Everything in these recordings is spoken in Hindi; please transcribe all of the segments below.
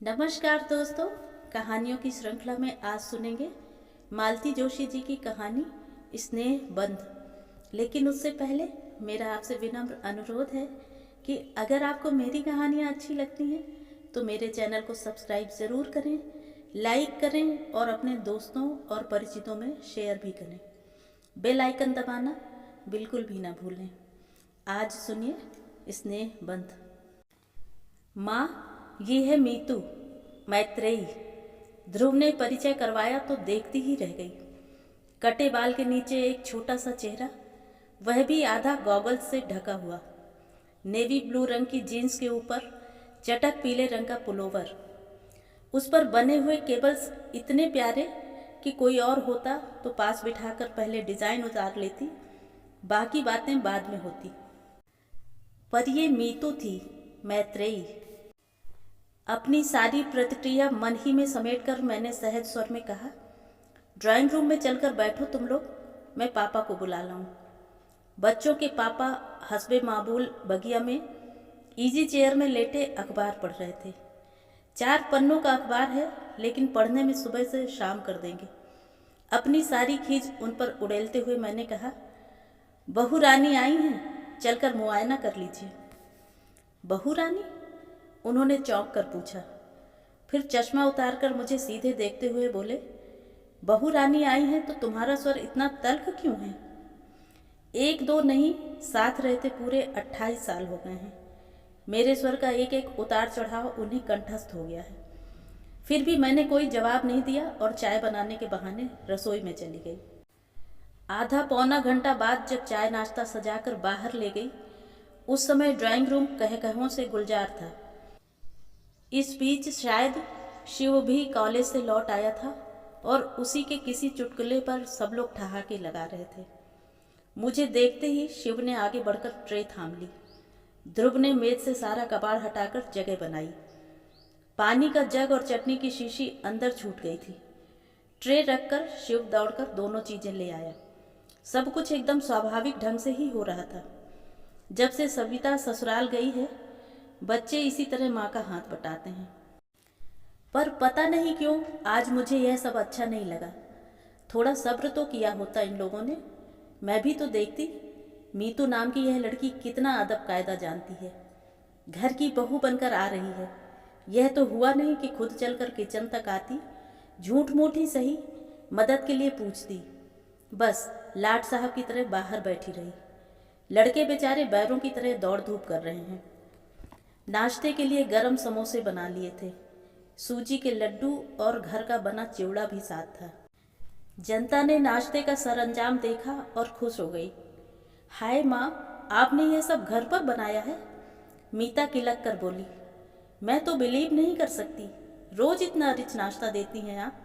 नमस्कार दोस्तों, कहानियों की श्रृंखला में आज सुनेंगे मालती जोशी जी की कहानी स्नेह बंध। लेकिन उससे पहले मेरा आपसे विनम्र अनुरोध है कि अगर आपको मेरी कहानियाँ अच्छी लगती हैं तो मेरे चैनल को सब्सक्राइब ज़रूर करें, लाइक करें और अपने दोस्तों और परिचितों में शेयर भी करें। बेल आइकन दबाना बिल्कुल भी ना भूलें। आज सुनिए स्नेह बंध। माँ, ये है मीतू, मैत्रेयी। ध्रुव ने परिचय करवाया तो देखती ही रह गई। कटे बाल के नीचे एक छोटा सा चेहरा, वह भी आधा गॉगल्स से ढका हुआ। नेवी ब्लू रंग की जीन्स के ऊपर चटक पीले रंग का पुलोवर। उस पर बने हुए केबल्स इतने प्यारे कि कोई और होता तो पास बिठाकर पहले डिज़ाइन उतार लेती, बाकी बातें बाद में होती। पर ये मीतू थी, मैत्रेयी। अपनी सारी प्रतिक्रिया मन ही में समेटकर मैंने सहज स्वर में कहा, ड्राइंग रूम में चलकर बैठो तुम लोग, मैं पापा को बुला लाऊं। बच्चों के पापा हस्बे मामूल बगिया में इजी चेयर में लेटे अखबार पढ़ रहे थे। 4 पन्नों का अखबार है, लेकिन पढ़ने में सुबह से शाम कर देंगे। अपनी सारी खींच उन पर उड़ेलते हुए मैंने कहा, बहू रानी आई हैं, चलकर मुआयना कर लीजिए। बहू रानी? उन्होंने चौंक कर पूछा। फिर चश्मा उतारकर मुझे सीधे देखते हुए बोले, बहू रानी आई हैं तो तुम्हारा स्वर इतना तल्ख क्यों है? 1-2 नहीं, साथ रहते पूरे 28 साल हो गए हैं। मेरे स्वर का एक एक उतार चढ़ाव उन्हें कंठस्थ हो गया है। फिर भी मैंने कोई जवाब नहीं दिया और चाय बनाने के बहाने रसोई में चली गई। आधा पौना घंटा बाद जब चाय नाश्ता सजाकर बाहर ले गई, उस समय ड्राइंग रूम कहकहों से गुलजार था। इस बीच शायद शिव भी कॉलेज से लौट आया था और उसी के किसी चुटकुले पर सब लोग ठहाके लगा रहे थे। मुझे देखते ही शिव ने आगे बढ़कर ट्रे थाम ली। ध्रुव ने मेज से सारा कबाड़ हटाकर जगह बनाई। पानी का जग और चटनी की शीशी अंदर छूट गई थी। ट्रे रखकर शिव दौड़कर दोनों चीज़ें ले आया। सब कुछ एकदम स्वाभाविक ढंग से ही हो रहा था। जब से सविता ससुराल गई है, बच्चे इसी तरह माँ का हाथ बटाते हैं। पर पता नहीं क्यों आज मुझे यह सब अच्छा नहीं लगा। थोड़ा सब्र तो किया होता इन लोगों ने। मैं भी तो देखती, मीतू नाम की यह लड़की कितना अदब कायदा जानती है। घर की बहू बनकर आ रही है। यह तो हुआ नहीं कि खुद चलकर किचन तक आती, झूठ मूठ ही सही, मदद के लिए पूछती। बस लाट साहब की तरह बाहर बैठी रही। लड़के बेचारे बैरों की तरह दौड़ धूप कर रहे हैं। नाश्ते के लिए गरम समोसे बना लिए थे। सूजी के लड्डू और घर का बना चिवड़ा भी साथ था। जनता ने नाश्ते का सरंजाम देखा और खुश हो गई। हाय माँ, आपने यह सब घर पर बनाया है? मीता किलक कर बोली। मैं तो बिलीव नहीं कर सकती, रोज इतना रिच नाश्ता देती हैं आप।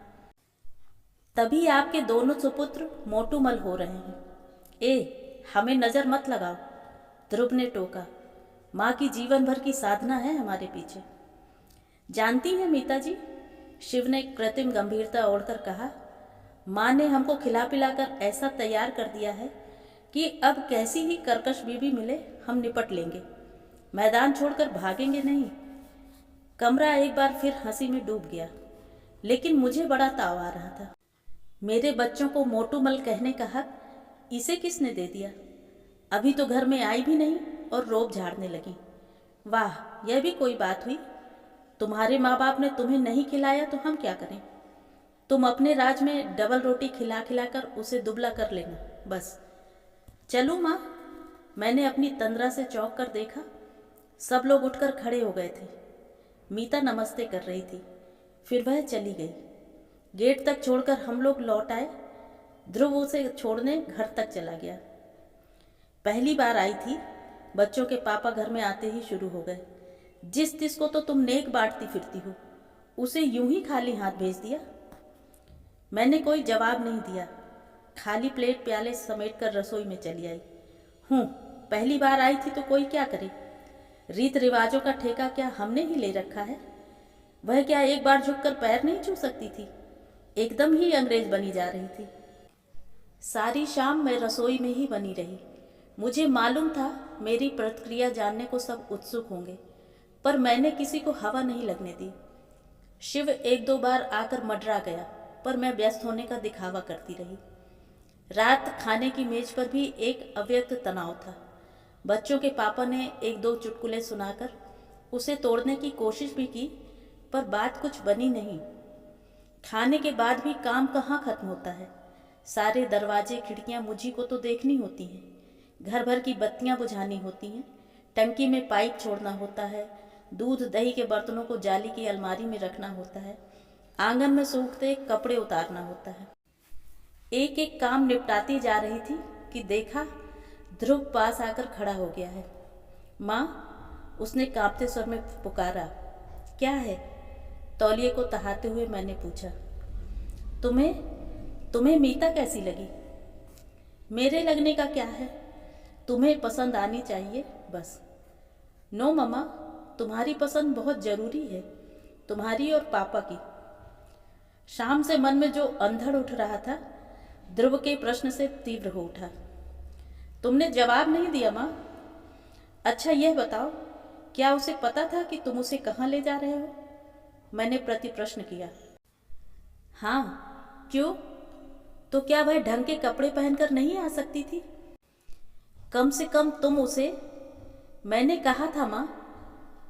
तभी आपके दोनों सुपुत्र मोटूमल हो रहे हैं। हमें नज़र मत लगाओ, ध्रुव ने टोका। माँ की जीवन भर की साधना है हमारे पीछे। जानती हैं मीता जी, शिव ने कृत्रिम गंभीरता ओढ़कर कहा, माँ ने हमको खिला पिलाकर ऐसा तैयार कर दिया है कि अब कैसी ही कर्कश बीवी मिले हम निपट लेंगे। मैदान छोड़कर भागेंगे नहीं। कमरा एक बार फिर हंसी में डूब गया, लेकिन मुझे बड़ा ताव आ रहा था। मेरे बच्चों को मोटूमल कहने का हक इसे किसने दे दिया? अभी तो घर में आई भी नहीं और रोब झाड़ने लगी। वाह, यह भी कोई बात हुई। तुम्हारे माँ बाप ने तुम्हें नहीं खिलाया तो हम क्या करें? तुम अपने राज में डबल रोटी खिला खिलाकर उसे दुबला कर लेना, बस। चलूँ माँ? मैंने अपनी तंद्रा से चौंक कर देखा। सब लोग उठकर खड़े हो गए थे। मीता नमस्ते कर रही थी, फिर वह चली गई। गेट तक छोड़कर हम लोग लौट आए। ध्रुव उसे छोड़ने घर तक चला गया। पहली बार आई थी, बच्चों के पापा घर में आते ही शुरू हो गए। जिस तिस को तो तुम नेक बांटती फिरती हो, उसे यूं ही खाली हाथ भेज दिया। मैंने कोई जवाब नहीं दिया। खाली प्लेट प्याले समेटकर रसोई में चली आई। पहली बार आई थी तो कोई क्या करे? रीत रिवाजों का ठेका क्या हमने ही ले रखा है? वह क्या एक बार झुककर पैर नहीं छू सकती थी? एकदम ही अंग्रेज बनी जा रही थी। सारी शाम मैं रसोई में ही बनी रही। मुझे मालूम था मेरी प्रतिक्रिया जानने को सब उत्सुक होंगे, पर मैंने किसी को हवा नहीं लगने दी। शिव एक दो बार आकर मडरा गया, पर मैं व्यस्त होने का दिखावा करती रही। रात खाने की मेज पर भी एक अव्यक्त तनाव था। बच्चों के पापा ने एक दो चुटकुले सुनाकर उसे तोड़ने की कोशिश भी की, पर बात कुछ बनी नहीं। खाने के बाद भी काम कहाँ खत्म होता है। सारे दरवाजे खिड़कियाँ मुझी को तो देखनी होती हैं, घर भर की बत्तियाँ बुझानी होती हैं, टंकी में पाइप छोड़ना होता है, दूध दही के बर्तनों को जाली की अलमारी में रखना होता है, आंगन में सूखते कपड़े उतारना होता है। एक एक काम निपटाती जा रही थी कि देखा ध्रुव पास आकर खड़ा हो गया है। माँ, उसने कांपते स्वर में पुकारा। क्या है? तौलिए को तहाते हुए मैंने पूछा। तुम्हें मीता कैसी लगी? मेरे लगने का क्या है, तुम्हें पसंद आनी चाहिए बस। नो मम्मा, तुम्हारी पसंद बहुत जरूरी है, तुम्हारी और पापा की। शाम से मन में जो अंधड़ उठ रहा था ध्रुव के प्रश्न से तीव्र हो उठा। तुमने जवाब नहीं दिया माँ। अच्छा यह बताओ, क्या उसे पता था कि तुम उसे कहाँ ले जा रहे हो? मैंने प्रति प्रश्न किया। हाँ, क्यों? तो क्या वह ढंग के कपड़े पहनकर नहीं आ सकती थी? कम से कम तुम उसे। मैंने कहा था माँ।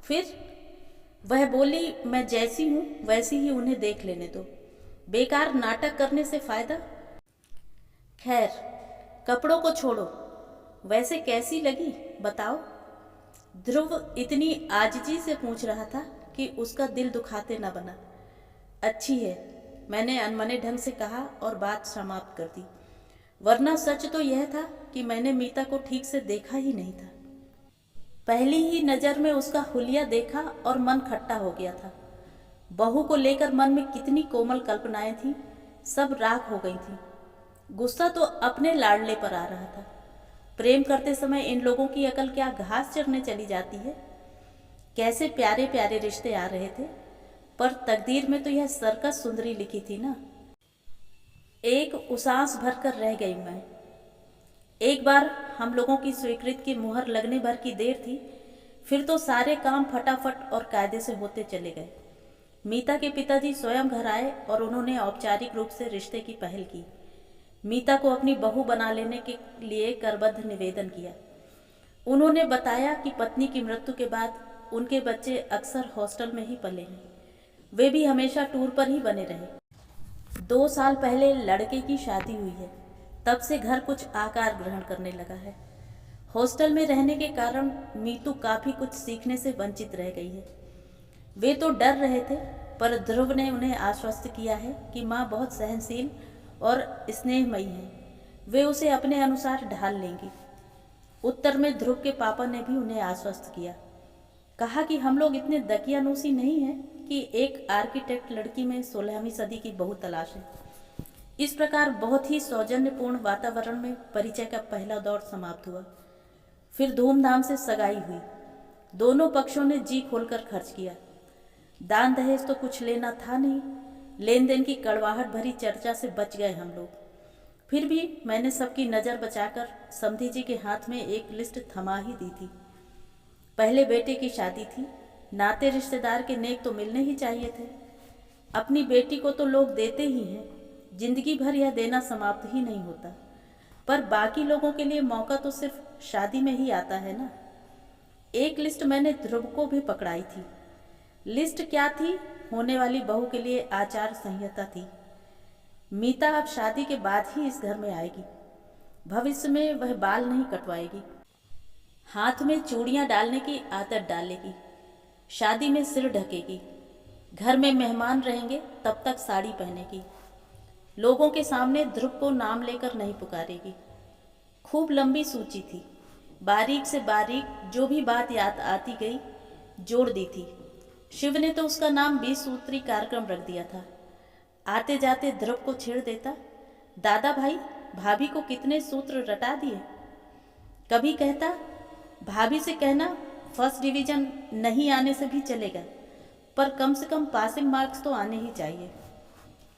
फिर वह बोली, मैं जैसी हूँ वैसी ही उन्हें देख लेने दो, बेकार नाटक करने से फायदा। खैर, कपड़ों को छोड़ो, वैसे कैसी लगी बताओ? ध्रुव इतनी आजिजी से पूछ रहा था कि उसका दिल दुखाते न बना। अच्छी है, मैंने अनमने ढंग से कहा और बात समाप्त कर दी। वरना सच तो यह था कि मैंने मीता को ठीक से देखा ही नहीं था। पहली ही नज़र में उसका हुलिया देखा और मन खट्टा हो गया था। बहू को लेकर मन में कितनी कोमल कल्पनाएं थीं, सब राख हो गई थीं। गुस्सा तो अपने लाडले पर आ रहा था। प्रेम करते समय इन लोगों की अकल क्या घास चरने चली जाती है? कैसे प्यारे प्यारे रिश्ते आ रहे थे, पर तकदीर में तो यह सर्कस सुंदरी लिखी थी ना। एक उसास भर कर रह गई मैं। एक बार हम लोगों की स्वीकृति की मुहर लगने भर की देर थी, फिर तो सारे काम फटाफट और कायदे से होते चले गए। मीता के पिताजी स्वयं घर आए और उन्होंने औपचारिक रूप से रिश्ते की पहल की। मीता को अपनी बहू बना लेने के लिए करबद्ध निवेदन किया। उन्होंने बताया कि पत्नी की मृत्यु के बाद उनके बच्चे अक्सर हॉस्टल में ही पले हैं। वे भी हमेशा टूर पर ही बने रहे। 2 साल पहले लड़के की शादी हुई है, तब से घर कुछ आकार ग्रहण करने लगा है। हॉस्टल में रहने के कारण मीतू काफ़ी कुछ सीखने से वंचित रह गई है। वे तो डर रहे थे, पर ध्रुव ने उन्हें आश्वस्त किया है कि माँ बहुत सहनशील और स्नेहमयी है, वे उसे अपने अनुसार ढाल लेंगी। उत्तर में ध्रुव के पापा ने भी उन्हें आश्वस्त किया। कहा कि हम लोग इतने दकियानूसी नहीं हैं कि एक आर्किटेक्ट लड़की में 16वीं सदी की बहू तलाशें। इस प्रकार बहुत ही सौजन्यपूर्ण वातावरण में परिचय का पहला दौर समाप्त हुआ। फिर धूमधाम से सगाई हुई। दोनों पक्षों ने जी खोलकर खर्च किया। दान दहेज तो कुछ लेना था नहीं, लेन देन की कड़वाहट भरी चर्चा से बच गए हम लोग। फिर भी मैंने सबकी नज़र बचाकर समधी जी के हाथ में एक लिस्ट थमा ही दी थी। पहले बेटे की शादी थी, नाते रिश्तेदार के नेक तो मिलने ही चाहिए थे। अपनी बेटी को तो लोग देते ही हैं, जिंदगी भर यह देना समाप्त ही नहीं होता, पर बाकी लोगों के लिए मौका तो सिर्फ शादी में ही आता है ना। एक लिस्ट मैंने ध्रुव को भी पकड़ाई थी। लिस्ट क्या थी? होने वाली बहू के लिए आचार संहिता थी। मीता अब शादी के बाद ही इस घर में आएगी। भविष्य में वह बाल नहीं कटवाएगी, हाथ में चूड़ियाँ डालने की आदत डालेगी, शादी में सिर ढकेगी, घर में मेहमान रहेंगे तब तक साड़ी पहनेगी, लोगों के सामने ध्रुव को नाम लेकर नहीं पुकारेगी। खूब लंबी सूची थी, बारीक से बारीक जो भी बात याद आती गई जोड़ दी थी। शिव ने तो उसका नाम 20 सूत्री कार्यक्रम रख दिया था। आते जाते ध्रुव को छेड़ देता, दादा भाई भाभी को कितने सूत्र रटा दिए। कभी कहता, भाभी से कहना फर्स्ट डिवीजन नहीं आने से भी चलेगा, पर कम से कम पासिंग मार्क्स तो आने ही चाहिए।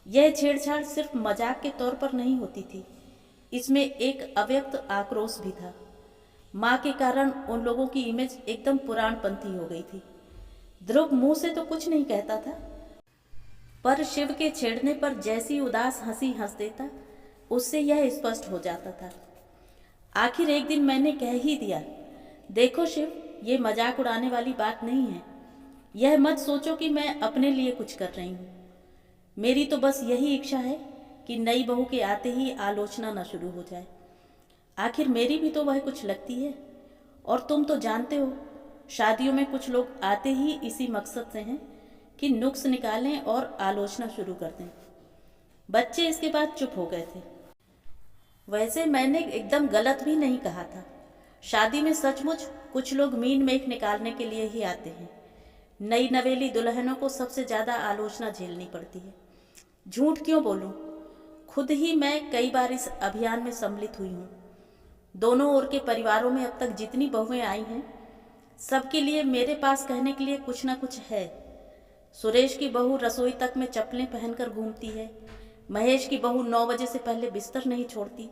यह छेड़छाड़ सिर्फ मजाक के तौर पर नहीं होती थी, इसमें एक अव्यक्त आक्रोश भी था। माँ के कारण उन लोगों की इमेज एकदम पुराणपंथी हो गई थी। ध्रुव मुंह से तो कुछ नहीं कहता था, पर शिव के छेड़ने पर जैसी उदास हंसी हंस देता, उससे यह स्पष्ट हो जाता था। आखिर एक दिन मैंने कह ही दिया, देखो शिव, ये मजाक उड़ाने वाली बात नहीं है। यह मत सोचो कि मैं अपने लिए कुछ कर रही हूँ। मेरी तो बस यही इच्छा है कि नई बहू के आते ही आलोचना न शुरू हो जाए। आखिर मेरी भी तो वह कुछ लगती है, और तुम तो जानते हो, शादियों में कुछ लोग आते ही इसी मकसद से हैं कि नुक्स निकालें और आलोचना शुरू कर दें। बच्चे इसके बाद चुप हो गए थे। वैसे मैंने एकदम गलत भी नहीं कहा था। शादी में सचमुच कुछ लोग मीन मेख निकालने के लिए ही आते हैं। नई नवेली दुल्हनों को सबसे ज़्यादा आलोचना झेलनी पड़ती है। झूठ क्यों बोलूं, खुद ही मैं कई बार इस अभियान में सम्मिलित हुई हूँ। दोनों ओर के परिवारों में अब तक जितनी बहुएं आई हैं, सबके लिए मेरे पास कहने के लिए कुछ ना कुछ है। सुरेश की बहू रसोई तक में चप्पलें पहनकर घूमती है। महेश की बहू 9 बजे से पहले बिस्तर नहीं छोड़ती।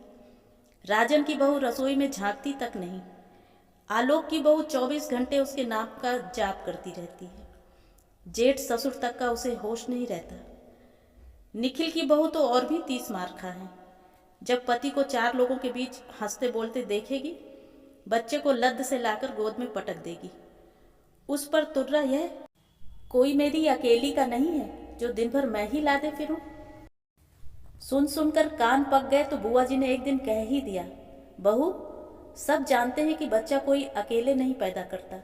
राजन की बहू रसोई में झांकती तक नहीं। आलोक की बहू 24 घंटे उसके नाम का जाप करती रहती है। जेठ ससुर तक का उसे होश नहीं रहता। निखिल की बहू तो और भी 30 मार खा है। जब पति को 4 लोगों के बीच हंसते बोलते देखेगी, बच्चे को लद्द से लाकर गोद में पटक देगी। उस पर तुर्रा यह, कोई मेरी अकेली का नहीं है जो दिन भर मैं ही लादे फिरूं। सुन सुनकर कान पक गए तो बुआ जी ने एक दिन कह ही दिया, बहू, सब जानते हैं कि बच्चा कोई अकेले नहीं पैदा करता,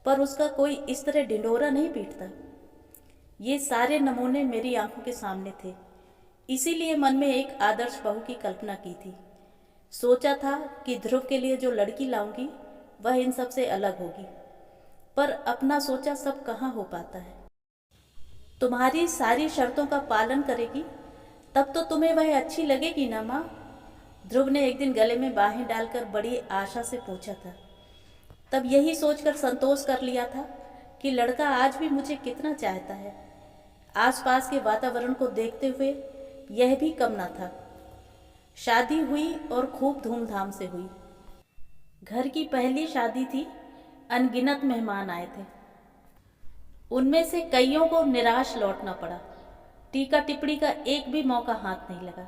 पर उसका कोई इस तरह ढिंढोरा नहीं पीटता। ये सारे नमूने मेरी आंखों के सामने थे। इसीलिए मन में एक आदर्श बहू की कल्पना की थी। सोचा था कि ध्रुव के लिए जो लड़की लाऊंगी वह इन सब से अलग होगी, पर अपना सोचा सब कहाँ हो पाता है। तुम्हारी सारी शर्तों का पालन करेगी तब तो तुम्हें वह अच्छी लगेगी ना माँ? ध्रुव ने एक दिन गले में बाहें डालकर बड़ी आशा से पूछा था। तब यही सोचकर संतोष कर लिया था कि लड़का आज भी मुझे कितना चाहता है। आसपास के वातावरण को देखते हुए यह भी कम न था। शादी हुई और खूब धूमधाम से हुई। घर की पहली शादी थी। अनगिनत मेहमान आए थे। उनमें से कईयों को निराश लौटना पड़ा। टीका टिप्पणी का एक भी मौका हाथ नहीं लगा।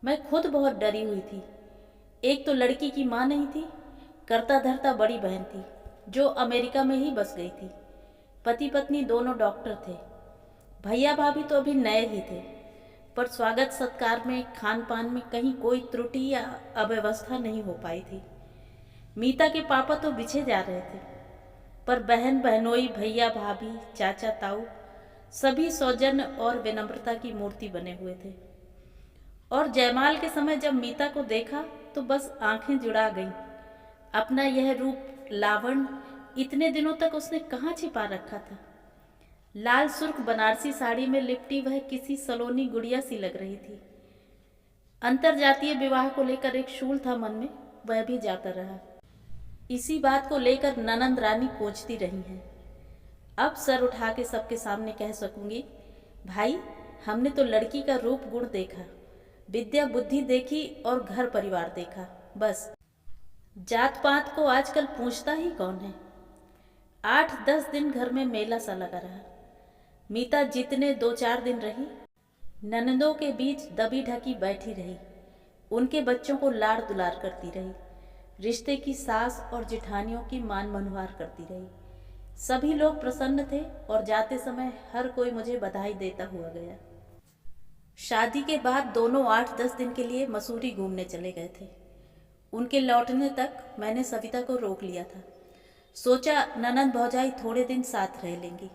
मैं खुद बहुत डरी हुई थी। एक तो लड़की की माँ नहीं थी, करता धरता बड़ी बहन थी जो अमेरिका में ही बस गई थी। पति पत्नी दोनों डॉक्टर थे। भैया भाभी तो अभी नए ही थे, पर स्वागत सत्कार में, खान पान में कहीं कोई त्रुटि या अव्यवस्था नहीं हो पाई थी। मीता के पापा तो बिछे जा रहे थे, पर बहन बहनोई, भैया भाभी, चाचा ताऊ सभी सौजन्य और विनम्रता की मूर्ति बने हुए थे। और जयमाल के समय जब मीता को देखा तो बस आंखें जुड़ा गईं। अपना यह रूप लावण्य इतने दिनों तक उसने कहाँ छिपा रखा था। लाल सुर्ख बनारसी साड़ी में लिपटी वह किसी सलोनी गुड़िया सी लग रही थी। अंतरजातीय विवाह को लेकर एक शूल था मन में, वह भी जाता रहा। इसी बात को लेकर ननंद रानी कोचती रही हैं। अब सर उठा के सबके सामने कह सकूंगी, भाई, हमने तो लड़की का रूप गुण देखा, विद्या बुद्धि देखी और घर परिवार देखा, बस। जात पात को आजकल पूछता ही कौन है। 8-10 दिन घर में मेला सा लगा रहा। मीता जितने 2-4 दिन रही, ननंदों के बीच दबी ढकी बैठी रही। उनके बच्चों को लाड़ दुलार करती रही। रिश्ते की सास और जिठानियों की मान मनुहार करती रही। सभी लोग प्रसन्न थे और जाते समय हर कोई मुझे बधाई देता हुआ गया। शादी के बाद दोनों 8-10 दिन के लिए मसूरी घूमने चले गए थे। उनके लौटने तक मैंने सविता को रोक लिया था। सोचा ननंद भौजाई थोड़े दिन साथ रह लेंगी।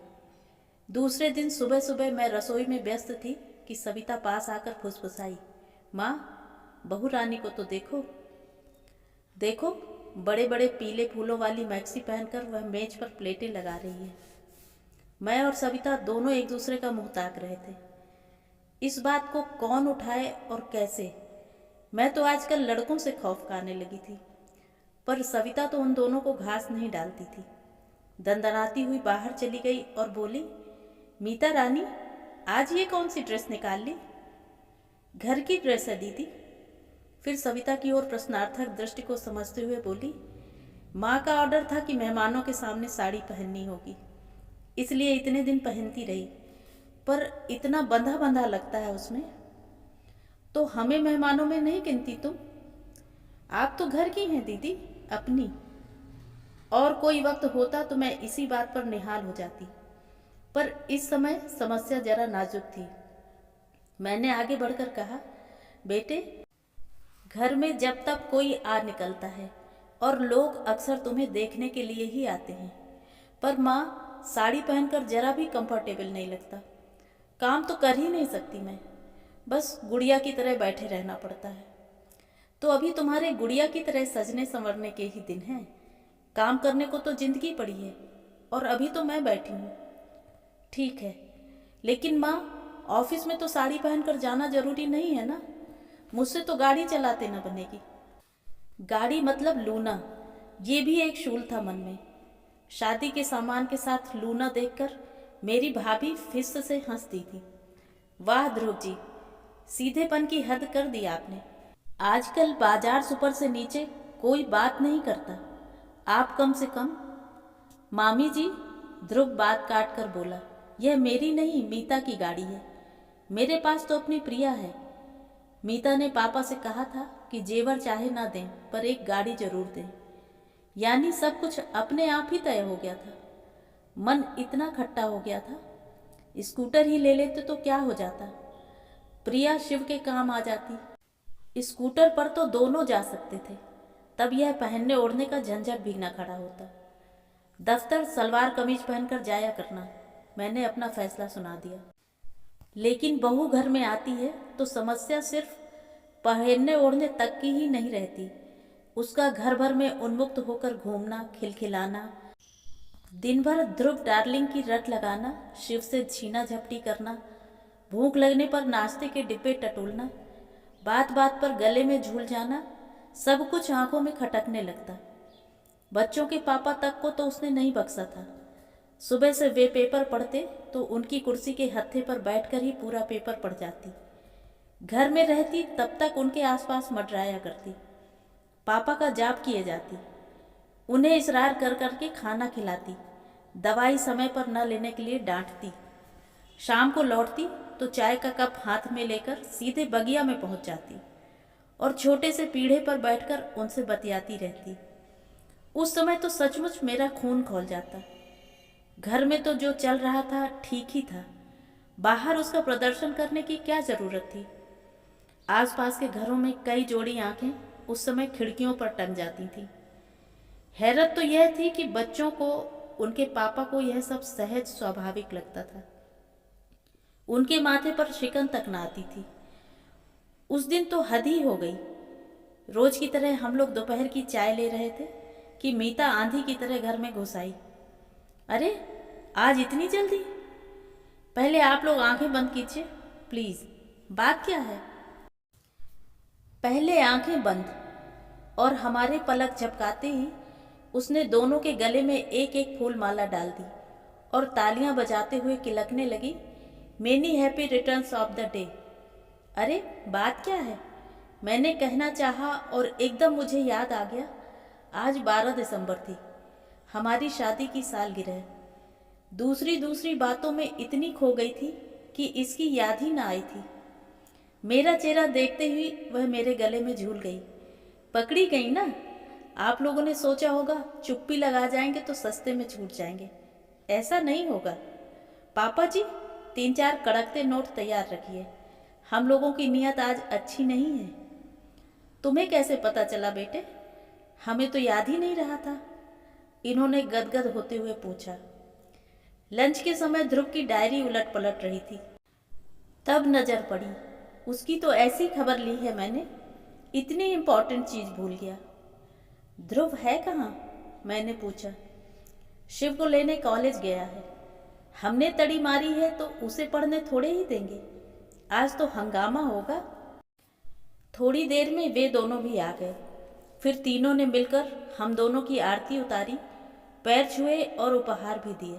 दूसरे दिन सुबह सुबह मैं रसोई में व्यस्त थी कि सविता पास आकर फुसफुसाई, माँ, बहू रानी को तो देखो। देखो, बड़े बड़े पीले फूलों वाली मैक्सी पहनकर वह मेज पर प्लेटें लगा रही है। मैं और सविता दोनों एक दूसरे का मुंह ताक रहे थे। इस बात को कौन उठाए और कैसे? मैं तो आजकल लड़कों से खौफ खाने लगी थी, पर सविता तो उन दोनों को घास नहीं डालती थी। दंदनाती हुई बाहर चली गई और बोली, मीता रानी, आज ये कौन सी ड्रेस निकाल ली? घर की ड्रेस है दीदी। फिर सविता की ओर प्रश्नार्थक दृष्टि को समझते हुए बोली, माँ का ऑर्डर था कि मेहमानों के सामने साड़ी पहननी होगी, इसलिए इतने दिन पहनती रही। पर इतना बंधा बंधा लगता है उसमें। तो हमें मेहमानों में नहीं गिनती तुम? आप तो घर की हैं दीदी, अपनी। और कोई वक्त होता तो मैं इसी बात पर निहाल हो जाती, पर इस समय समस्या जरा नाजुक थी। मैंने आगे बढ़कर कहा, बेटे, घर में जब तब कोई आ निकलता है और लोग अक्सर तुम्हें देखने के लिए ही आते हैं, पर माँ, साड़ी पहनकर जरा भी कंफर्टेबल नहीं लगता। काम तो कर ही नहीं सकती मैं, बस गुड़िया की तरह बैठे रहना पड़ता है। तो अभी तुम्हारे गुड़िया की तरह सजने संवरने के ही दिन हैं। काम करने को तो जिंदगी पड़ी है, और अभी तो मैं बैठी हूँ। ठीक है, लेकिन माँ, ऑफिस में तो साड़ी पहनकर जाना जरूरी नहीं है ना? मुझसे तो गाड़ी चलाते न बनेगी। गाड़ी मतलब लूना, ये भी एक शूल था मन में। शादी के सामान के साथ लूना देखकर मेरी भाभी फिस्त से हंस दी थी। वाह ध्रुव जी, सीधेपन की हद कर दी आपने। आजकल बाजार सुपर से नीचे कोई बात नहीं करता, आप कम से कम। मामी जी, ध्रुव बात काट कर बोला, यह मेरी नहीं, मीता की गाड़ी है। मेरे पास तो अपनी प्रिया है। मीता ने पापा से कहा था कि जेवर चाहे ना दें, पर एक गाड़ी जरूर दें। यानी सब कुछ अपने आप ही तय हो गया था। मन इतना खट्टा हो गया था। स्कूटर ही ले लेते तो क्या हो जाता, प्रिया शिव के काम आ जाती। स्कूटर पर तो दोनों जा सकते थे, तब यह पहनने ओढ़ने का झंझट भी ना खड़ा होता। दफ्तर सलवार कमीज पहनकर जाया करना, मैंने अपना फैसला सुना दिया। लेकिन बहू घर में आती है तो समस्या सिर्फ पहनने ओढ़ने तक की ही नहीं रहती। उसका घर भर में उन्मुक्त होकर घूमना, खिलखिलाना, दिन भर ध्रुव डार्लिंग की रट लगाना, शिव से छीना झपटी करना, भूख लगने पर नाश्ते के डिब्बे टटोलना, बात बात पर गले में झूल जाना, सब कुछ आंखों में खटकने लगता। बच्चों के पापा तक को तो उसने नहीं बख्शा था। सुबह से वे पेपर पढ़ते तो उनकी कुर्सी के हत्थे पर बैठकर ही पूरा पेपर पढ़ जाती। घर में रहती तब तक उनके आसपास मंडराया करती, पापा का जाप किए जाती, उन्हें इसरार कर करके खाना खिलाती, दवाई समय पर न लेने के लिए डांटती। शाम को लौटती तो चाय का कप हाथ में लेकर सीधे बगिया में पहुंच जाती और छोटे से पीढ़े पर बैठकर उनसे बतियाती रहती। उस समय तो सचमुच मेरा खून खौल जाता। घर में तो जो चल रहा था ठीक ही था, बाहर उसका प्रदर्शन करने की क्या जरूरत थी। आसपास के घरों में कई जोड़ी आंखें उस समय खिड़कियों पर टंग जाती थीं। हैरत तो यह थी कि बच्चों को, उनके पापा को यह सब सहज स्वाभाविक लगता था। उनके माथे पर शिकन तक न आती थी। उस दिन तो हद ही हो गई। रोज की तरह हम लोग दोपहर की चाय ले रहे थे कि मीता आंधी की तरह घर में घुस आई। अरे, आज इतनी जल्दी? पहले आप लोग आंखें बंद कीजिए प्लीज, बात क्या है? पहले आंखें बंद, और हमारे पलक झपकाते ही उसने दोनों के गले में एक एक फूल माला डाल दी और तालियां बजाते हुए किलकने लगी, many happy returns of the day. अरे, बात क्या है? मैंने कहना चाहा और एकदम मुझे याद आ गया, आज 12 दिसंबर थी, हमारी शादी की सालगिरह। दूसरी बातों में इतनी खो गई थी कि इसकी याद ही ना आई थी। मेरा चेहरा देखते ही वह मेरे गले में झूल गई। पकड़ी गई ना? आप लोगों ने सोचा होगा चुप्पी लगा जाएंगे तो सस्ते में छूट जाएंगे। ऐसा नहीं होगा। पापा जी, 3-4 कड़कते नोट तैयार रखिए, हम लोगों की नीयत आज अच्छी नहीं है। तुम्हें कैसे पता चला बेटे? हमें तो याद ही नहीं रहा था, इन्होंने गदगद होते हुए पूछा। लंच के समय ध्रुव की डायरी उलट पलट रही थी, तब नजर पड़ी। उसकी तो ऐसी खबर ली है मैंने, इतनी इम्पोर्टेंट चीज भूल गया। ध्रुव है कहाँ? मैंने पूछा। शिव को लेने कॉलेज गया है। हमने तड़ी मारी है तो उसे पढ़ने थोड़े ही देंगे, आज तो हंगामा होगा। थोड़ी देर में वे दोनों भी आ गए। फिर तीनों ने मिलकर हम दोनों की आरती उतारी, पैर छुए और उपहार भी दिए।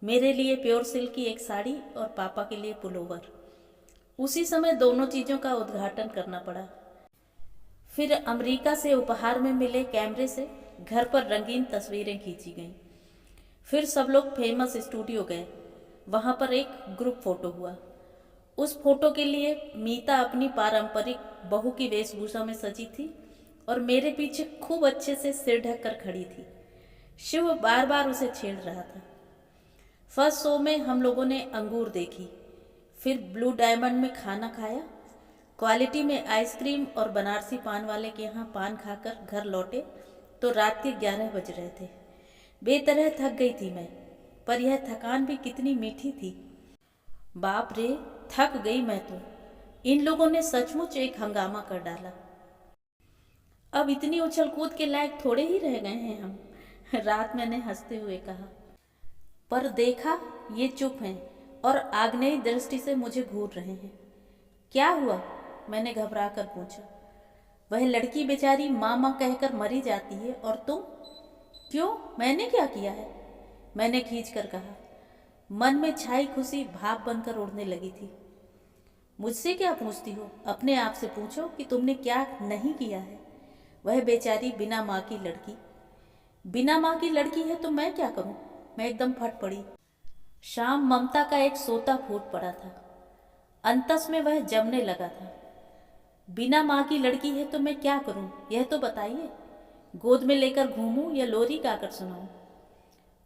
मेरे लिए प्योर सिल्क की एक साड़ी और पापा के लिए पुलोवर। उसी समय दोनों चीज़ों का उद्घाटन करना पड़ा। फिर अमेरिका से उपहार में मिले कैमरे से घर पर रंगीन तस्वीरें खींची गईं। फिर सब लोग फेमस स्टूडियो गए, वहाँ पर एक ग्रुप फोटो हुआ। उस फोटो के लिए मीता अपनी पारंपरिक बहू की वेशभूषा में सजी थी और मेरे पीछे खूब अच्छे से सिर ढक कर खड़ी थी। शिव बार बार उसे छेड़ रहा था। फर्स्ट शो में हम लोगों ने अंगूर देखी, फिर ब्लू डायमंड में खाना खाया, क्वालिटी में आइसक्रीम और बनारसी पान वाले के यहाँ पान खाकर घर लौटे तो रात के 11 बज रहे थे। बेतरह थक गई थी मैं, पर यह थकान भी कितनी मीठी थी। बाप रे, थक गई मैं तो। इन लोगों ने सचमुच एक हंगामा कर डाला। अब इतनी उछल कूद के लायक थोड़े ही रह गए हैं हम, रात मैंने हंसते हुए कहा। पर देखा, ये चुप हैं और आग्नेयी दृष्टि से मुझे घूर रहे हैं। क्या हुआ? मैंने घबरा कर पूछा। वह लड़की बेचारी माँ माँ कहकर मरी जाती है और तुम? क्यों, मैंने क्या किया है? मैंने खींच कर कहा। मन में छाई खुशी भाप बनकर उड़ने लगी थी। मुझसे क्या पूछती हो? अपने आप से पूछो कि तुमने क्या नहीं किया है। वह बेचारी बिना माँ की लड़की, बिना माँ की लड़की है तो मैं क्या करूं? मैं एकदम फट पड़ी। शाम ममता का एक सोता फूट पड़ा था। अंतस में वह जमने लगा था। बिना माँ की लड़की है तो मैं क्या करूं, यह तो बताइए। गोद में लेकर घूमूं या लोरी गाकर सुनाऊं?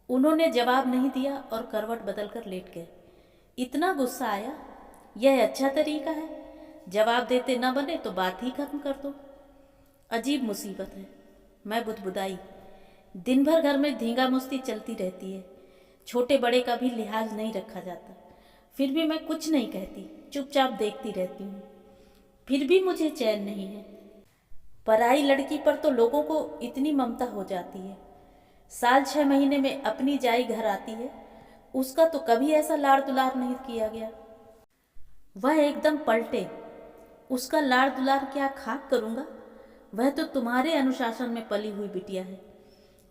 उन्होंने जवाब नहीं दिया और करवट बदलकर लेट गए। इतना गुस्सा आया। यह अच्छा तरीका है, जवाब देते न बने तो बात ही खत्म कर दो। अजीब मुसीबत है, मैं बुदबुदाई। दिन भर घर में धींगा मुस्ती चलती रहती है, छोटे बड़े का भी लिहाज नहीं रखा जाता। फिर भी मैं कुछ नहीं कहती, चुपचाप देखती रहती हूँ। फिर भी मुझे चैन नहीं है। पराई लड़की पर तो लोगों को इतनी ममता हो जाती है। साल 6 महीने में अपनी जाई घर आती है, उसका तो कभी ऐसा लाड़ दुलार नहीं किया गया। वह एकदम पलटे। उसका लाड़ दुलार क्या खाक करूँगा? वह तो तुम्हारे अनुशासन में पली हुई बिटिया है।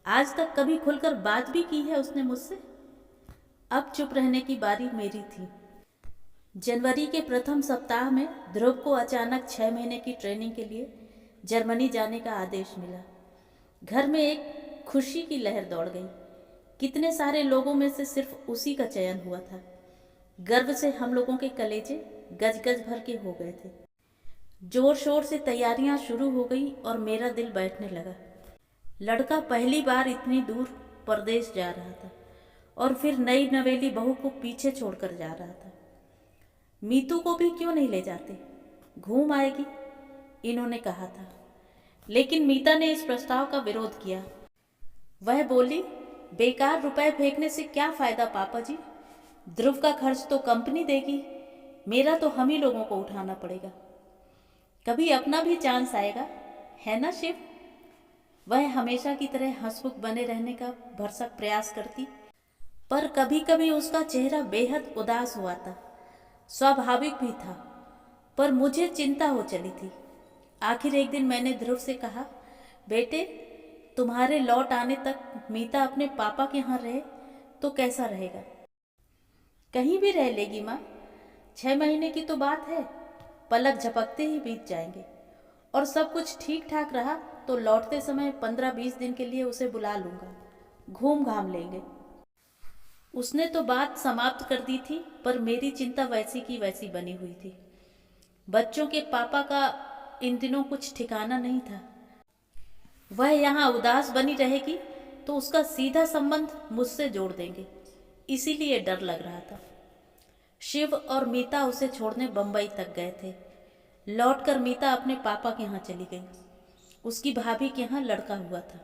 आज तक कभी खुलकर बात भी की है उसने मुझसे? अब चुप रहने की बारी मेरी थी। जनवरी के प्रथम सप्ताह में ध्रुव को अचानक 6 महीने की ट्रेनिंग के लिए जर्मनी जाने का आदेश मिला। घर में एक खुशी की लहर दौड़ गई। कितने सारे लोगों में से सिर्फ उसी का चयन हुआ था। गर्व से हम लोगों के कलेजे गज गज भर के हो गए थे। जोर शोर से तैयारियां शुरू हो गई और मेरा दिल बैठने लगा। लड़का पहली बार इतनी दूर परदेश जा रहा था और फिर नई नवेली बहू को पीछे छोड़कर जा रहा था। मीतू को भी क्यों नहीं ले जाते, घूम आएगी, इन्होंने कहा था। लेकिन मीता ने इस प्रस्ताव का विरोध किया। वह बोली, बेकार रुपए फेंकने से क्या फायदा पापा जी, ध्रुव का खर्च तो कंपनी देगी, मेरा तो हम ही लोगों को उठाना पड़ेगा। कभी अपना भी चांस आएगा, है ना शिव? वह हमेशा की तरह हंसमुख बने रहने का भरसक प्रयास करती, पर कभी कभी उसका चेहरा बेहद उदास हुआ था। स्वाभाविक भी था, पर मुझे चिंता हो चली थी। आखिर एक दिन मैंने ध्रुव से कहा, बेटे, तुम्हारे लौट आने तक मीता अपने पापा के यहाँ रहे तो कैसा रहेगा? कहीं भी रह लेगी माँ, 6 महीने की तो बात है, पलक झपकते ही बीत जाएंगे। और सब कुछ ठीक ठाक रहा तो लौटते समय 15-20 दिन के लिए उसे बुला लूँगा, घूम घाम लेंगे। उसने तो बात समाप्त कर दी थी, पर मेरी चिंता वैसी की वैसी बनी हुई थी। बच्चों के पापा का इन दिनों कुछ ठिकाना नहीं था। वह यहाँ उदास बनी रहेगी तो उसका सीधा संबंध मुझसे जोड़ देंगे, इसीलिए डर लग रहा था। शिव और मीता उसे छोड़ने बंबई तक गए थे। लौटकर मीता अपने पापा के यहाँ चली गई। उसकी भाभी के यहाँ लड़का हुआ था।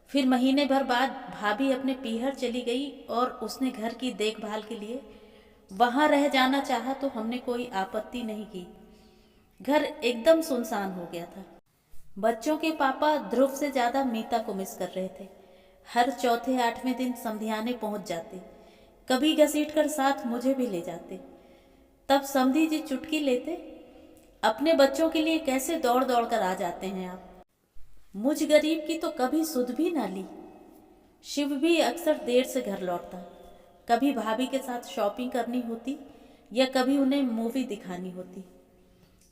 फिर महीने भर बाद भाभी अपने पीहर चली गई और उसने घर की देखभाल के लिए वहाँ रह जाना चाहा तो हमने कोई आपत्ति नहीं की। घर एकदम सुनसान हो गया था। बच्चों के पापा ध्रुव से ज़्यादा मीता को मिस कर रहे थे। हर चौथे 8वें दिन समधियाने पहुँच जाते, कभी घसीट कर साथ मुझे भी ले जाते। तब समधी जी चुटकी लेते, अपने बच्चों के लिए कैसे दौड़ दौड़ कर आ जाते हैं आप। मुझ गरीब की तो कभी सुध भी ना ली। शिव भी अक्सर देर से घर लौटता। कभी भाभी के साथ शॉपिंग करनी होती या कभी उन्हें मूवी दिखानी होती।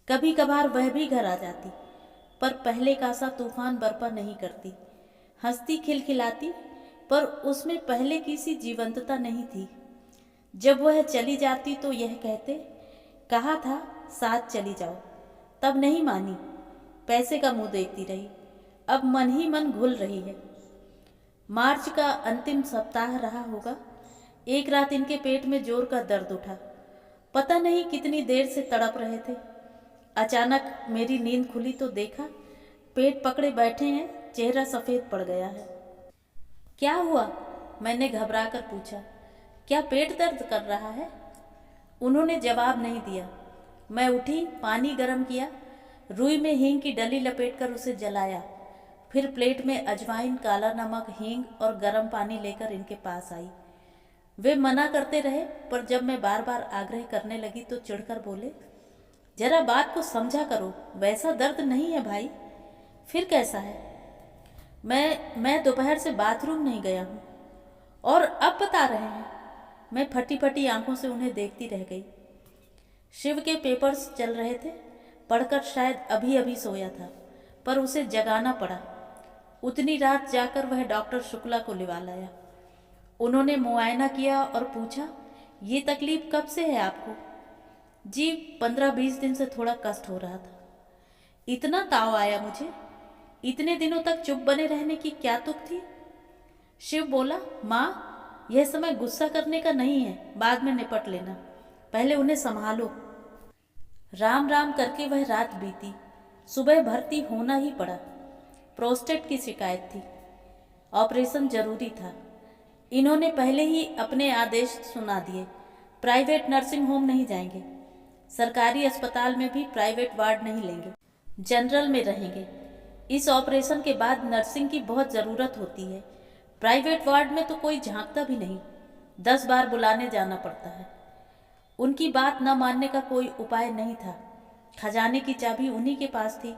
कभी कभार वह भी घर आ जाती, पर पहले का सा तूफान बरपा नहीं करती। हंसती खिलखिलाती, पर उसमें पहले की सी जीवंतता नहीं थी। जब वह चली जाती तो यह कहते, कहा था साथ चली जाओ, तब नहीं मानी, पैसे का मुंह देखती रही, अब मन ही मन घुल रही है। मार्च का अंतिम सप्ताह रहा होगा। एक रात इनके पेट में जोर का दर्द उठा, पता नहीं कितनी देर से तड़प रहे थे। अचानक मेरी नींद खुली तो देखा पेट पकड़े बैठे हैं, चेहरा सफ़ेद पड़ गया है। क्या हुआ? मैंने घबरा कर पूछा। क्या पेट दर्द कर रहा है? उन्होंने जवाब नहीं दिया। मैं उठी, पानी गर्म किया, रुई में हींग की डली लपेटकर उसे जलाया, फिर प्लेट में अजवाइन, काला नमक, हींग और गर्म पानी लेकर इनके पास आई। वे मना करते रहे, पर जब मैं बार बार आग्रह करने लगी तो चिढ़कर बोले, जरा बात को समझा करो, वैसा दर्द नहीं है भाई। फिर कैसा है? मैं दोपहर से बाथरूम नहीं गया हूँ और अब बता रहे हैं। मैं फटी फटी आंखों से उन्हें देखती रह गई। शिव के पेपर्स चल रहे थे, पढ़कर शायद अभी अभी सोया था, पर उसे जगाना पड़ा। उतनी रात जाकर वह डॉक्टर शुक्ला को लिवा लाया। उन्होंने मुआयना किया और पूछा, ये तकलीफ कब से है आपको? जी 15-20 दिन से थोड़ा कष्ट हो रहा था। इतना ताव आया मुझे। इतने दिनों तक चुप बने रहने की क्या तुक थी? शिव बोला, माँ, यह समय गुस्सा करने का नहीं है, बाद में निपट लेना, पहले उन्हें संभालो। राम राम करके वह रात बीती। सुबह भर्ती होना ही पड़ा। प्रोस्टेट की शिकायत थी, ऑपरेशन जरूरी था। इन्होंने पहले ही अपने आदेश सुना दिए, प्राइवेट नर्सिंग होम नहीं जाएंगे, सरकारी अस्पताल में भी प्राइवेट वार्ड नहीं लेंगे, जनरल में रहेंगे। इस ऑपरेशन के बाद नर्सिंग की बहुत ज़रूरत होती है। प्राइवेट वार्ड में तो कोई झांकता भी नहीं, 10 बार बुलाने जाना पड़ता है। उनकी बात न मानने का कोई उपाय नहीं था। खजाने की चाबी उन्हीं के पास थी।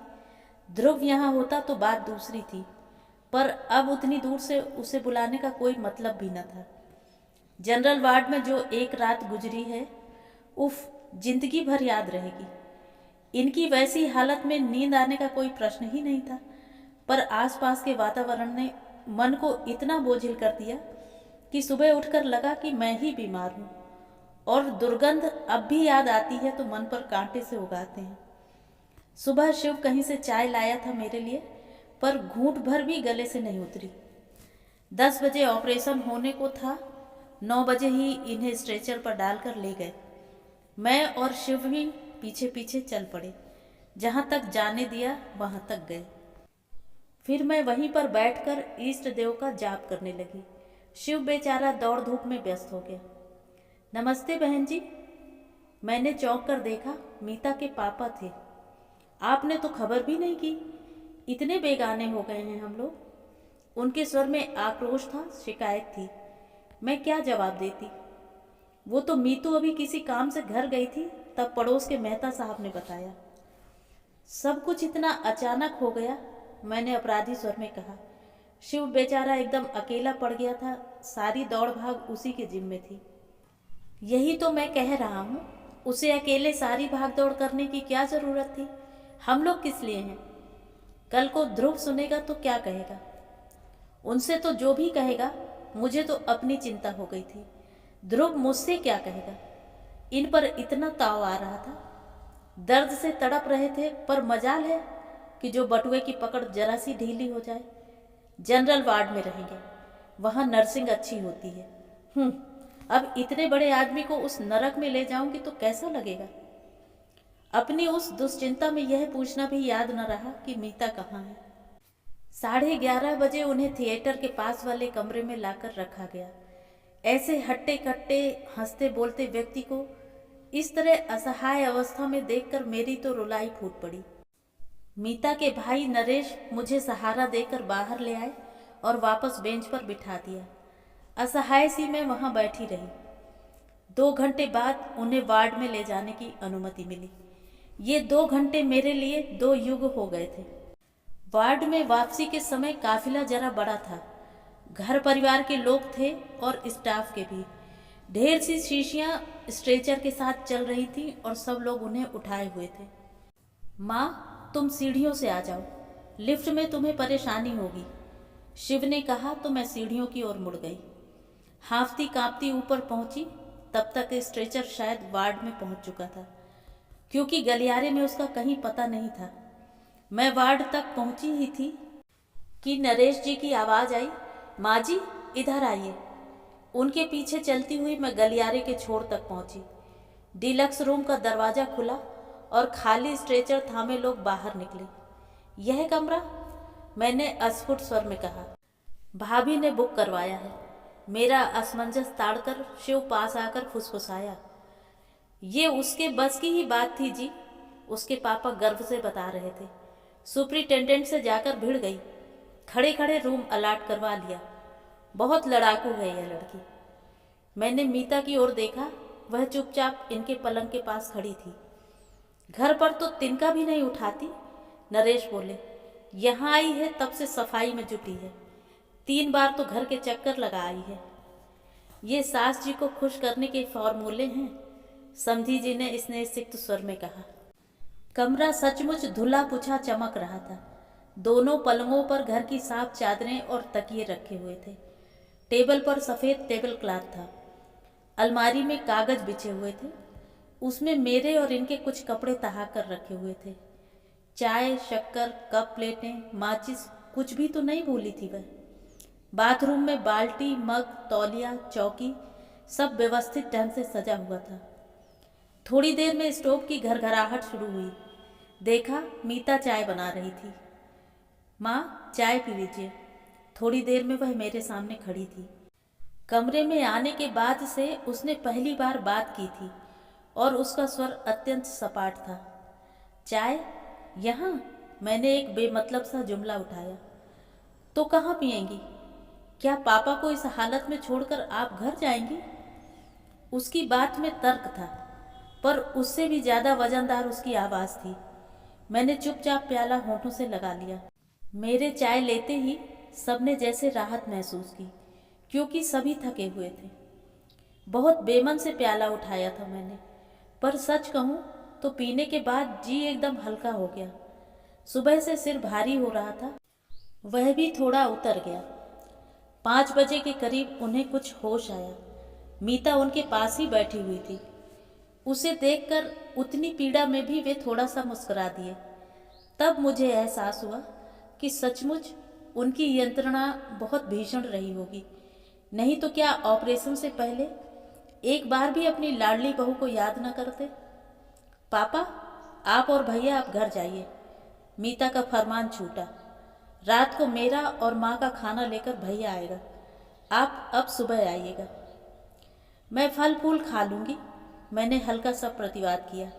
ध्रुव यहाँ होता तो बात दूसरी थी, पर अब उतनी दूर से उसे बुलाने का कोई मतलब भी न था। जनरल वार्ड में जो एक रात गुजरी है, उफ, जिंदगी भर याद रहेगी। इनकी वैसी हालत में नींद आने का कोई प्रश्न ही नहीं था, पर आसपास के वातावरण ने मन को इतना बोझिल कर दिया कि सुबह उठकर लगा कि मैं ही बीमार हूँ, और दुर्गंध अब भी याद आती है तो मन पर कांटे से उगाते हैं। सुबह शिव कहीं से चाय लाया था मेरे लिए, पर घूंट भर भी गले से नहीं उतरी। 10 बजे ऑपरेशन होने को था, 9 बजे ही इन्हें स्ट्रेचर पर डालकर ले गए। मैं और शिव भी पीछे पीछे चल पड़े। जहाँ तक जाने दिया वहाँ तक गए। फिर मैं वहीं पर बैठकर इष्ट देव का जाप करने लगी। शिव बेचारा दौड़ धूप में व्यस्त हो गया। नमस्ते बहन जी। मैंने चौंक कर देखा, मीता के पापा थे। आपने तो खबर भी नहीं की, इतने बेगाने हो गए हैं हम लोग। उनके स्वर में आक्रोश था, शिकायत थी। मैं क्या जवाब देती? वो तो मीतू अभी किसी काम से घर गई थी, तब पड़ोस के मेहता साहब ने बताया। सब कुछ इतना अचानक हो गया, मैंने अपराधी स्वर में कहा। शिव बेचारा एकदम अकेला पड़ गया था, सारी दौड़ भाग उसी के जिम्मे थी। यही तो मैं कह रहा हूँ, उसे अकेले सारी भाग दौड़ करने की क्या ज़रूरत थी? हम लोग किस लिए हैं? कल को ध्रुव सुनेगा तो क्या कहेगा? उनसे तो जो भी कहेगा, मुझे तो अपनी चिंता हो गई थी। ध्रुव मुझसे क्या कहेगा? इन पर इतना ताव आ रहा था, दर्द से तड़प रहे थे, पर मजाल है कि जो बटुए की पकड़ जरा सी ढीली हो जाए। जनरल वार्ड में रहेंगे, वहाँ नर्सिंग अच्छी होती है। अब इतने बड़े आदमी को उस नरक में ले जाऊंगी तो कैसा लगेगा? अपनी उस दुश्चिंता में यह पूछना भी याद न रहा कि मीता कहाँ है। 11:30 बजे उन्हें थिएटर के पास वाले कमरे में लाकर रखा गया। ऐसे हट्टे कट्टे हंसते बोलते व्यक्ति को इस तरह असहाय अवस्था में देखकर मेरी तो रुलाई फूट पड़ी। मीता के भाई नरेश मुझे सहारा देकर बाहर ले आए और वापस बेंच पर बिठा दिया। असहाय सी मैं वहां बैठी रही। 2 घंटे बाद उन्हें वार्ड में ले जाने की अनुमति मिली। ये 2 घंटे मेरे लिए 2 युग हो गए थे। वार्ड में वापसी के समय काफिला जरा बड़ा था। घर परिवार के लोग थे और स्टाफ के भी। ढेर सी शीशियां स्ट्रेचर के साथ चल रही थीं और सब लोग उन्हें उठाए हुए थे। माँ, तुम सीढ़ियों से आ जाओ, लिफ्ट में तुम्हें परेशानी होगी, शिव ने कहा तो मैं सीढ़ियों की ओर मुड़ गई। हांफती कांपती ऊपर पहुंची। तब तक स्ट्रेचर शायद वार्ड में पहुंच चुका था, क्योंकि गलियारे में उसका कहीं पता नहीं था। मैं वार्ड तक पहुंची ही थी कि नरेश जी की आवाज़ आई, माँ जी इधर आइए। उनके पीछे चलती हुई मैं गलियारे के छोर तक पहुंची। डीलक्स रूम का दरवाज़ा खुला और खाली स्ट्रेचर थामे लोग बाहर निकले। यह कमरा, मैंने अस्फुट स्वर में कहा। भाभी ने बुक करवाया है। मेरा असमंजस ताड़कर शिव पास आकर फुसफुसाया। ये उसके बस की ही बात थी जी, उसके पापा गर्व से बता रहे थे। सुपरिटेंडेंट से जाकर भिड़ गई, खड़े खड़े रूम अलाट करवा लिया। बहुत लड़ाकू है यह लड़की। मैंने मीता की ओर देखा, वह चुपचाप इनके पलंग के पास खड़ी थी। घर पर तो तिनका भी नहीं उठाती। नरेश बोले, यहाँ आई है तब से सफाई में जुटी है, 3 बार तो घर के चक्कर लगा आई है। ये सास जी को खुश करने के फॉर्मूले हैं, समधी जी ने स्नेहसिक्त स्वर में कहा। कमरा सचमुच धुला पुछा चमक रहा था। दोनों पलंगों पर घर की साफ चादरें और तकिए रखे हुए थे। टेबल पर सफ़ेद टेबल क्लॉथ था। अलमारी में कागज बिछे हुए थे, उसमें मेरे और इनके कुछ कपड़े तहा कर रखे हुए थे। चाय, शक्कर, कप, प्लेटें, माचिस, कुछ भी तो नहीं भूली थी वह। बाथरूम में बाल्टी, मग, तौलिया, चौकी, सब व्यवस्थित ढंग से सजा हुआ था। थोड़ी देर में स्टोव की घरघराहट शुरू हुई। देखा, मीता चाय बना रही थी। माँ चाय पी लीजिए। थोड़ी देर में वह मेरे सामने खड़ी थी। कमरे में आने के बाद से उसने पहली बार बात की थी और उसका स्वर अत्यंत सपाट था। चाय यहाँ? मैंने एक बेमतलब सा जुमला उठाया। तो कहाँ पिएंगी? क्या पापा को इस हालत में छोड़कर आप घर जाएंगी? उसकी बात में तर्क था, पर उससे भी ज़्यादा वजनदार उसकी आवाज़ थी। मैंने चुपचाप प्याला होठों से लगा लिया। मेरे चाय लेते ही सबने जैसे राहत महसूस की, क्योंकि सभी थके हुए थे। बहुत बेमन से प्याला उठाया था मैंने, पर सच कहूँ तो पीने के बाद जी एकदम हल्का हो गया। सुबह से सिर भारी हो रहा था, वह भी थोड़ा उतर गया। 5 बजे के करीब उन्हें कुछ होश आया। मीता उनके पास ही बैठी हुई थी। उसे देखकर उतनी पीड़ा में भी वे थोड़ा सा मुस्कुरा दिए। तब मुझे एहसास हुआ कि सचमुच उनकी यंत्रणा बहुत भीषण रही होगी। नहीं तो क्या ऑपरेशन से पहले एक बार भी अपनी लाडली बहू को याद न करते? पापा, आप और भैया आप घर जाइए। मीता का फरमान छूटा। रात को मेरा और माँ का खाना लेकर भैया आएगा। आप अब सुबह आइएगा। मैं फल फूल खा लूँगी, मैंने हल्का सा प्रतिवाद किया।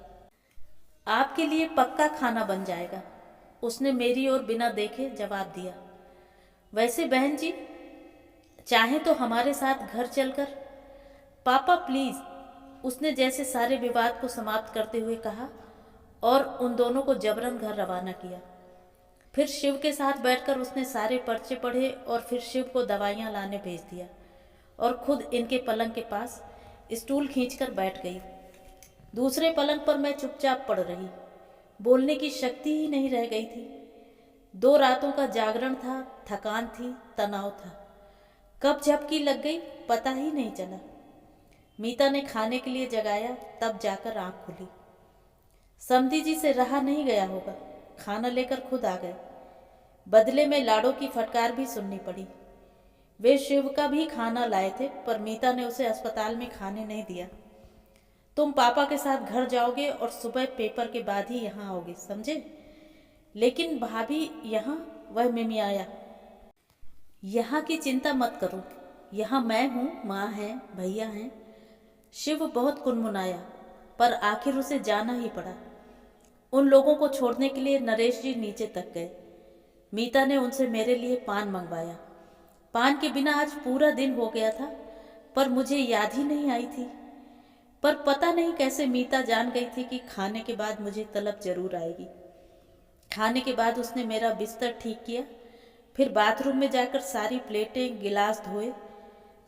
आपके लिए पक्का खाना बन जाएगा, उसने मेरी ओर बिना देखे जवाब दिया। वैसे बहन जी, चाहे तो हमारे साथ घर चलकर। पापा प्लीज़, उसने जैसे सारे विवाद को समाप्त करते हुए कहा और उन दोनों को जबरन घर रवाना किया। फिर शिव के साथ बैठकर उसने सारे पर्चे पढ़े और फिर शिव को दवाइयाँ लाने भेज दिया और खुद इनके पलंग के पास स्टूल खींचकर बैठ गई। दूसरे पलंग पर मैं चुपचाप पड़ रही। बोलने की शक्ति ही नहीं रह गई थी। 2 रातों का जागरण था, थकान थी, तनाव था। कब झपकी लग गई पता ही नहीं चला। मीता ने खाने के लिए जगाया, तब जाकर आँख खुली। समधी जी से रहा नहीं गया होगा, खाना लेकर खुद आ गए। बदले में लाड़ों की फटकार भी सुननी पड़ी। वे शिव का भी खाना लाए थे, पर मीता ने उसे अस्पताल में खाने नहीं दिया। तुम पापा के साथ घर जाओगे और सुबह पेपर के बाद ही यहाँ आओगे, समझे? लेकिन भाभी यहाँ, वह मिमियाया। यहाँ की चिंता मत करो, यहाँ मैं हूँ, माँ है, भैया हैं। शिव बहुत कुनमुनाया, पर आखिर उसे जाना ही पड़ा। उन लोगों को छोड़ने के लिए नरेश जी नीचे तक गए। मीता ने उनसे मेरे लिए पान मंगवाया। पान के बिना आज पूरा दिन हो गया था, पर मुझे याद ही नहीं आई थी। पर पता नहीं कैसे मीता जान गई थी कि खाने के बाद मुझे तलब जरूर आएगी। खाने के बाद उसने मेरा बिस्तर ठीक किया, फिर बाथरूम में जाकर सारी प्लेटें गिलास धोए,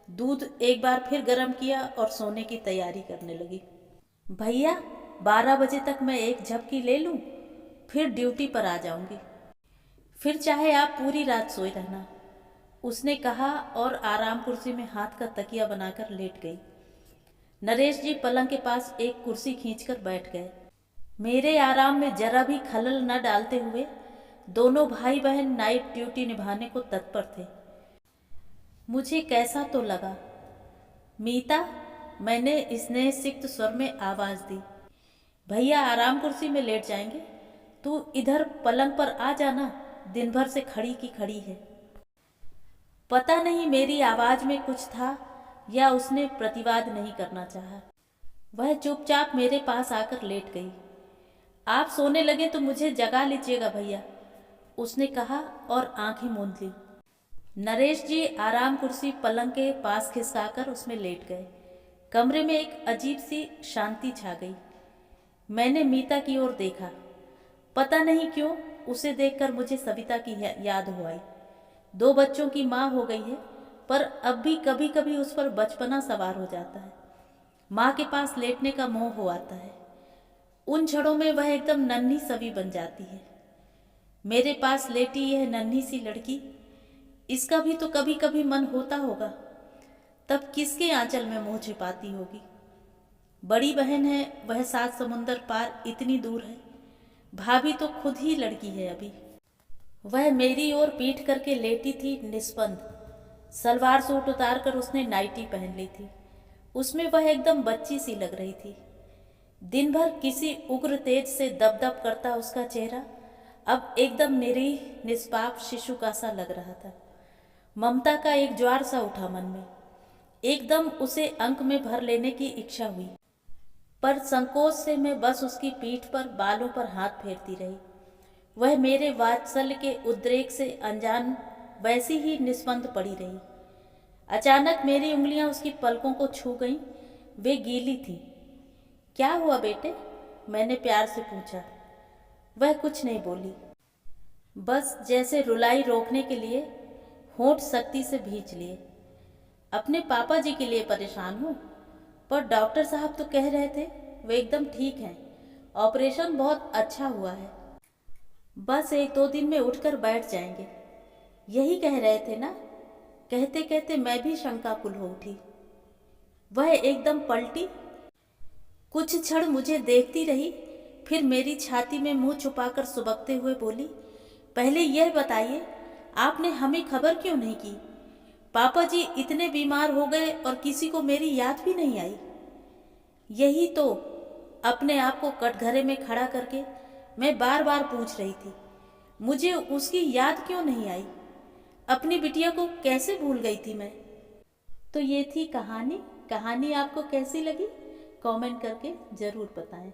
दूध एक बार फिर गर्म किया और सोने की तैयारी करने लगी। भैया, 12 बजे तक मैं एक झपकी ले लूँ, फिर ड्यूटी पर आ जाऊंगी। फिर चाहे आप पूरी रात सोए रहना, उसने कहा और आराम कुर्सी में हाथ का तकिया बनाकर लेट गई। नरेश जी पलंग के पास एक कुर्सी खींचकर बैठ गए। मेरे आराम में जरा भी खलल न डालते हुए दोनों भाई बहन नाइट ड्यूटी निभाने को तत्पर थे। मुझे कैसा तो लगा। मीता, मैंने स्नेह सिक्त स्वर में आवाज दी। भैया आराम कुर्सी में लेट जाएंगे, तू इधर पलंग पर आ जाना, दिन भर से खड़ी की खड़ी है। पता नहीं मेरी आवाज में कुछ था या उसने प्रतिवाद नहीं करना चाहा। वह चुपचाप मेरे पास आकर लेट गई। आप सोने लगे तो मुझे जगा लीजिएगा भैया, उसने कहा और आंखें मूंद ली। नरेश जी आराम कुर्सी पलंग के पास खिसकाकर उसमें लेट गए। कमरे में एक अजीब सी शांति छा गई। मैंने मीता की ओर देखा। पता नहीं क्यों उसे देखकर मुझे सविता की याद हो आई। 2 बच्चों की माँ हो गई है, पर अब भी कभी कभी उस पर बचपना सवार हो जाता है। माँ के पास लेटने का मोह हो आता है। उन क्षणों में वह एकदम नन्ही सवी बन जाती है। मेरे पास लेटी यह नन्ही सी लड़की, इसका भी तो कभी कभी मन होता होगा। तब किसके आंचल में मुंह छिपाती होगी। बड़ी बहन है, वह 7 समुंदर पार इतनी दूर है। भाभी तो खुद ही लड़की है अभी। वह मेरी ओर पीठ करके लेटी थी निस्पंद। सलवार सूट उतार कर उसने नाइटी पहन ली थी। उसमें वह एकदम बच्ची सी लग रही थी। दिन भर किसी उग्र तेज से दबदब करता उसका चेहरा अब एकदम निरीह निष्पाप शिशु का सा लग रहा था। ममता का एक ज्वार सा उठा मन में। एकदम उसे अंक में भर लेने की इच्छा हुई, पर संकोच से मैं बस उसकी पीठ पर बालों पर हाथ फेरती रही। वह मेरे वात्सल्य के उद्रेक से अनजान वैसी ही निस्पंद पड़ी रही। अचानक मेरी उंगलियां उसकी पलकों को छू गईं। वे गीली थीं। क्या हुआ बेटे, मैंने प्यार से पूछा। वह कुछ नहीं बोली, बस जैसे रुलाई रोकने के लिए होंठ सख्ती से भींच लिए। अपने पापा जी के लिए परेशान हूँ, पर डॉक्टर साहब तो कह रहे थे वे एकदम ठीक हैं, ऑपरेशन बहुत अच्छा हुआ है, बस 1-2 दिन में उठकर बैठ जाएंगे, यही कह रहे थे ना। कहते कहते मैं भी शंकाकुल हो उठी। वह एकदम पलटी, कुछ क्षण मुझे देखती रही, फिर मेरी छाती में मुंह छुपाकर सुबकते हुए बोली, पहले यह बताइए आपने हमें खबर क्यों नहीं की। पापा जी इतने बीमार हो गए और किसी को मेरी याद भी नहीं आई। यही तो अपने आप को कटघरे में खड़ा करके मैं बार बार पूछ रही थी, मुझे उसकी याद क्यों नहीं आई। अपनी बिटिया को कैसे भूल गई थी मैं। तो ये थी कहानी। कहानी आपको कैसी लगी कमेंट करके ज़रूर बताएं।